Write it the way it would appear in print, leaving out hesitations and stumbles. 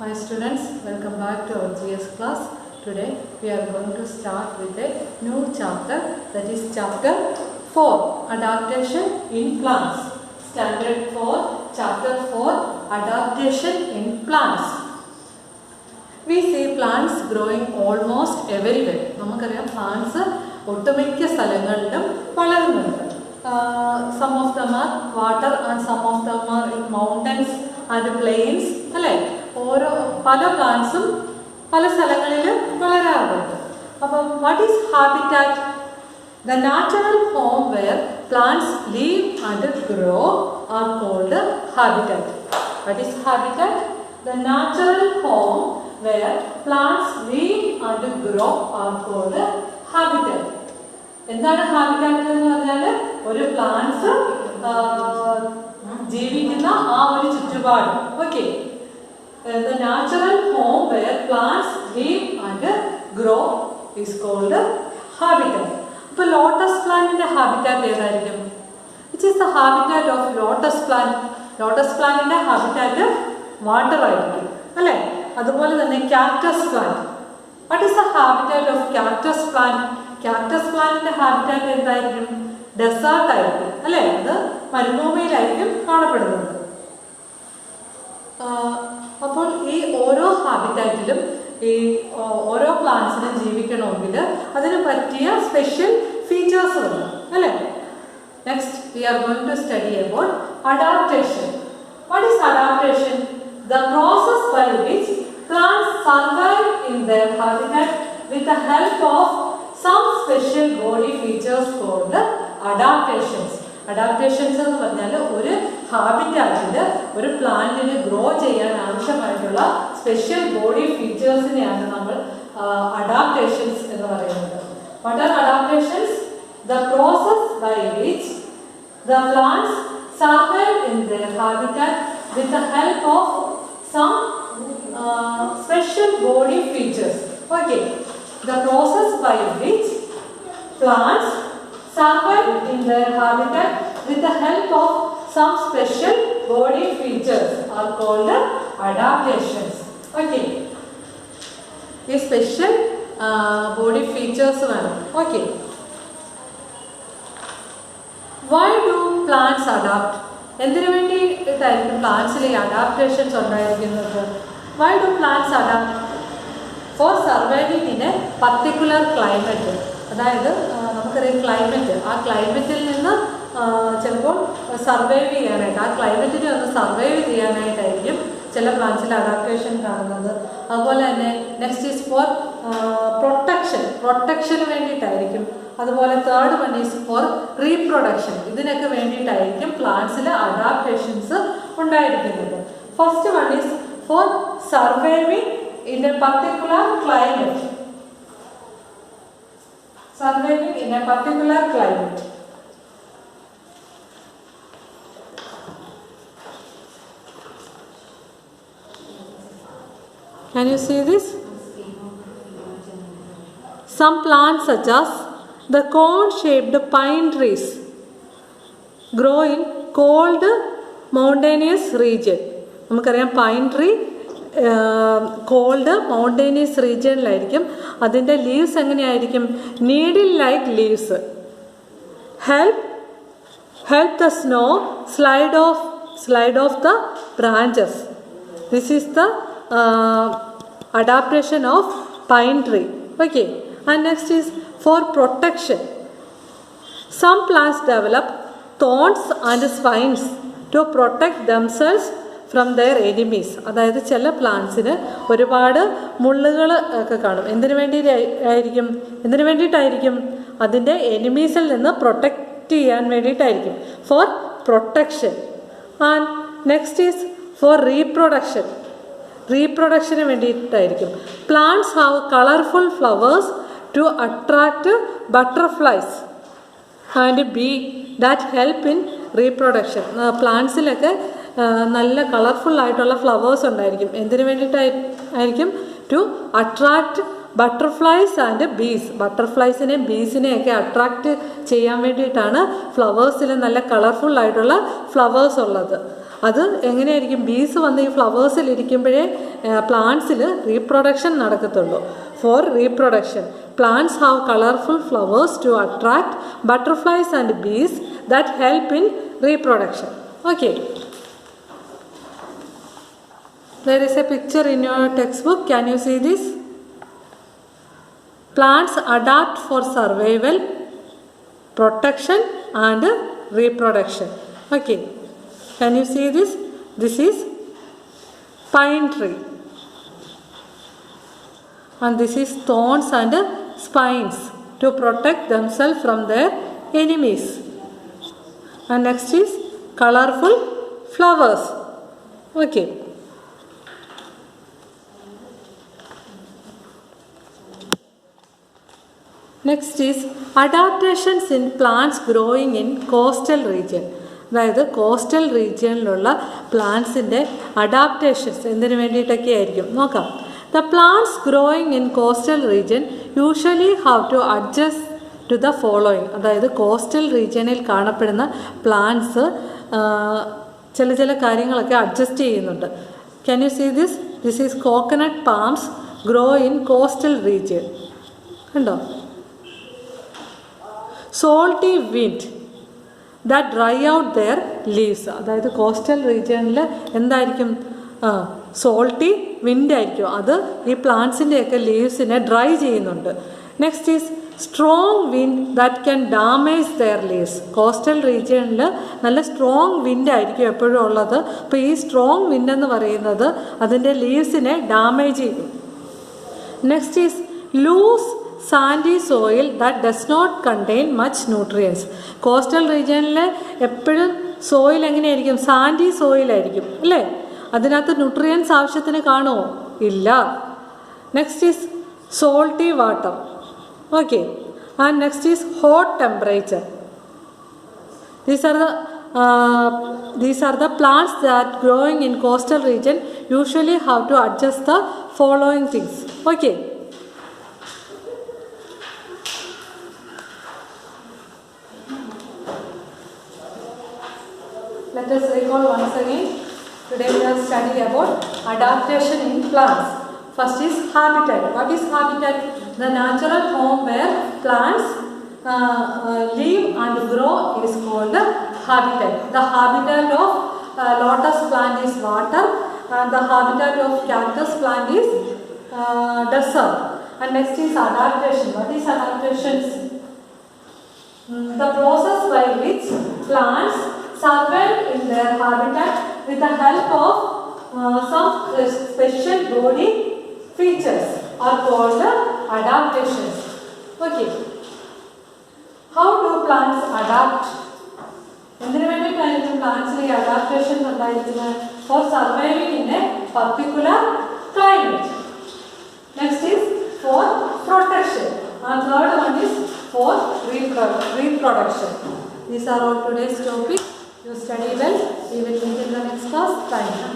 Hi students, welcome back to our GS class. Today we are going to start with a new chapter, that is chapter 4, Adaptation in Plants. Standard 4, chapter 4, Adaptation in Plants. We see plants growing almost everywhere. നമുക്കറിയാം plants ഒട്ടുമിക്ക സ്ഥലങ്ങളിലും വളരുന്നുണ്ട്. Some of them are water and some of them are in mountains and plains. അല്ലേ? ഓരോ പല പ്ലാന്റ്സും പല സ്ഥലങ്ങളിൽ വളരാറുണ്ട്. അപ്പം what is habitat? The natural home where plants live and grow are called habitat. What is habitat? The natural home where plants live and grow are called habitat. എന്താണ് habitat എന്ന് പറഞ്ഞാൽ ഒരു പ്ലാന്റ്സ് ജീവിക്കുന്ന ആ ഒരു ചുറ്റുപാട്. Okay, the natural home where plants live and grow is called habitat. അപ്പോൾ lotus പ്ലാന്റിന്റെ ഹാബിറ്റാറ്റ് ഏതായിരിക്കും? which is the habitat of lotus plant? Lotus പ്ലാന്റിന്റെ ഹാബിറ്റാറ്റ് വാട്ടർ ആയിരിക്കും, അല്ലേ? അതുപോലെ തന്നെ cactus plant. what is the habitat of cactus plant? Cactus പ്ലാന്റിന്റെ habitat എന്തായിരിക്കും? ഡെസേർട്ട് ആയിരിക്കും, അല്ലേ? അത് മരുഭൂമിയിലായിരിക്കും കാണപ്പെടുന്നത്. അപ്പോൾ ഈ ഓരോ ഹാബിറ്റാറ്റിലും ഈ ഓരോ പ്ലാന്റ്സിനും ജീവിക്കണമെങ്കിൽ അതിന് പറ്റിയ സ്പെഷ്യൽ ഫീച്ചേഴ്സ് ഉണ്ട്, അല്ലേ? Next we are going to study about adaptation. What is adaptation? The process by which plants survive in their habitat with the help of some special body features called adaptations. Adaptations എന്ന് പറഞ്ഞാൽ ഒരു ഹാബിറ്റാറ്റിൽ ഒരു പ്ലാന്റിന് grow ചെയ്യാൻ ആവശ്യമായിട്ടുള്ള special body ഫീച്ചേഴ്സിനെയാണ് നമ്മൾ adaptations എന്ന് പറയുന്നത്. What are adaptations? The process by which the plants survive in their habitat with the help of some special body features. Okay, the process by which plants survive in their habitat with the help of some special body features are called adaptations. Okay, these special body features are okay. Why do plants adapt? എന്തിനു വേണ്ടിയിട്ടായിരിക്കും പ്ലാന്റ്സിൽ ഈ adaptations ഉണ്ടായിരിക്കുന്നത്? Why do plants adapt? For surviving in a particular climate. അതായത് നമുക്കറിയാം climate, ആ ക്ലൈമറ്റിൽ നിന്ന് ചിലപ്പോൾ survive ചെയ്യാനായിട്ട്, ആ ക്ലൈമറ്റിനെ ഒന്ന് സർവൈവ് ചെയ്യാനായിട്ടായിരിക്കും ചില പ്ലാന്റ്സിൽ അഡാപ്റ്റേഷൻ കാണുന്നത്. അതുപോലെ തന്നെ നെക്സ്റ്റ് ഈസ് ഫോർ പ്രൊട്ടക്ഷന് വേണ്ടിയിട്ടായിരിക്കും. അതുപോലെ third one is for reproduction. ഇതിനൊക്കെ വേണ്ടിയിട്ടായിരിക്കും പ്ലാന്റ്സിൽ അഡാപ്റ്റേഷൻസ് ഉണ്ടായിരിക്കുന്നത്. First one is for surviving in a particular climate. Surviving in a particular climate. Can you see this? Some plants such as the cone-shaped pine trees grow in cold mountainous region. നമുക്കറിയാം pine tree cold mountainous റീജിയനിലായിരിക്കും. അതിൻ്റെ leaves എങ്ങനെയായിരിക്കും? Needle like leaves. Help the snow slide off the branches. This is the adaptation of pine tree. Okay, and next is for protection. Some plants develop thorns and spines to protect themselves from their enemies. അതായത് ചില പ്ലാന്റ്സിന് ഒരുപാട് മുള്ളുകൾ ഒക്കെ കാണും. എന്തിനു വേണ്ടിയിട്ടായിരിക്കും? അതിൻ്റെ എനിമീസിൽ നിന്ന് protect ചെയ്യാൻ വേണ്ടിയിട്ടായിരിക്കും. For protection. And next is for റീപ്രൊഡക്ഷന് വേണ്ടിയിട്ടായിരിക്കും. Plants have colourful flowers to attract butterflies and bee that help in reproduction. പ്ലാന്റ്സിലൊക്കെ നല്ല കളർഫുൾ ആയിട്ടുള്ള ഫ്ലവേഴ്സ് ഉണ്ടായിരിക്കും. എന്തിനു വേണ്ടിയിട്ടായിരിക്കും? To attract butterflies and bees. ബട്ടർഫ്ലൈസിനെയും ബീസിനെയൊക്കെ അട്രാക്റ്റ് ചെയ്യാൻ വേണ്ടിയിട്ടാണ് ഫ്ലവേഴ്സിൽ നല്ല കളർഫുൾ ആയിട്ടുള്ള ഫ്ലവേഴ്സ് ഉള്ളത്. അത് എങ്ങനെയായിരിക്കും? ബീസ് വന്ന് ഈ ഫ്ലവേഴ്സിൽ ഇരിക്കുമ്പോഴേ പ്ലാന്റ്സിൽ റീപ്രൊഡക്ഷൻ നടക്കത്തുള്ളൂ. For reproduction plants have colourful flowers to attract butterflies and bees that help in reproduction. Okay, there is a picture in your textbook. Can you see this? Plants adapt for survival, protection and reproduction. Okay, can you see this? This is pine tree and this is thorns and spines to protect themselves from their enemies. And next is colorful flowers. Okay, next is adaptations in plants growing in coastal region. അതായത് coastal റീജിയനിലുള്ള പ്ലാന്റ്സിൻ്റെ adaptations എന്തിനു വേണ്ടിയിട്ടൊക്കെ ആയിരിക്കും നോക്കാം. The plants growing in coastal region usually have to adjust to the following. അതായത് coastal റീജിയനിൽ കാണപ്പെടുന്ന പ്ലാന്റ്സ് ചില കാര്യങ്ങളൊക്കെ അഡ്ജസ്റ്റ് ചെയ്യുന്നുണ്ട്. Can you see this? This is coconut palms grow in coastal region. കണ്ടോ? Salty wind that dry out their leaves. അതായത് coastal റീജിയനിൽ എന്തായിരിക്കും? സോൾട്ടി വിൻഡ് ആയിരിക്കും. അത് ഈ പ്ലാന്റ്സിൻ്റെയൊക്കെ ലീവ്സിനെ ഡ്രൈ ചെയ്യുന്നുണ്ട്. Next is strong wind that can damage their leaves. Coastal റീജിയനിൽ നല്ല സ്ട്രോങ് വിൻഡ് ആയിരിക്കും എപ്പോഴും ഉള്ളത്. അപ്പോൾ ഈ സ്ട്രോങ് വിൻഡ് എന്ന് പറയുന്നത് അതിൻ്റെ ലീവ്സിനെ ഡാമേജ് ചെയ്യും. Next is loose sandy soil that does not contain much nutrients. Coastal റീജിയനിൽ എപ്പോഴും സോയിൽ എങ്ങനെയായിരിക്കും? സാൻഡി സോയിലായിരിക്കും അല്ലേ? അതിനകത്ത് ന്യൂട്രിയൻസ് ആവശ്യത്തിന് കാണുമോ? ഇല്ല. Next is salty water. Okay, and next is hot temperature. These are the plants that growing in coastal region usually have to adjust the following things. Okay. Let us recall once again. Today we are studying about adaptation in plants. First is habitat. What is habitat? The natural home where plants live and grow is called habitat. The habitat of lotus plant is water and the habitat of cactus plant is desert. And next is adaptation. What is adaptation? The process by which plants survive in their habitat with the help of some special body features are called adaptations. Okay. How do plants adapt? എന്തിനു വേണ്ടിയിട്ടായിരിക്കും പ്ലാന്റ്സിൽ ഈ adaptation ഉണ്ടായിരിക്കുന്നത്? For surviving in a particular climate. Next is for protection. And third one is for reproduction. These are all today's topics. You study well. We will meet in the next class. Thank you.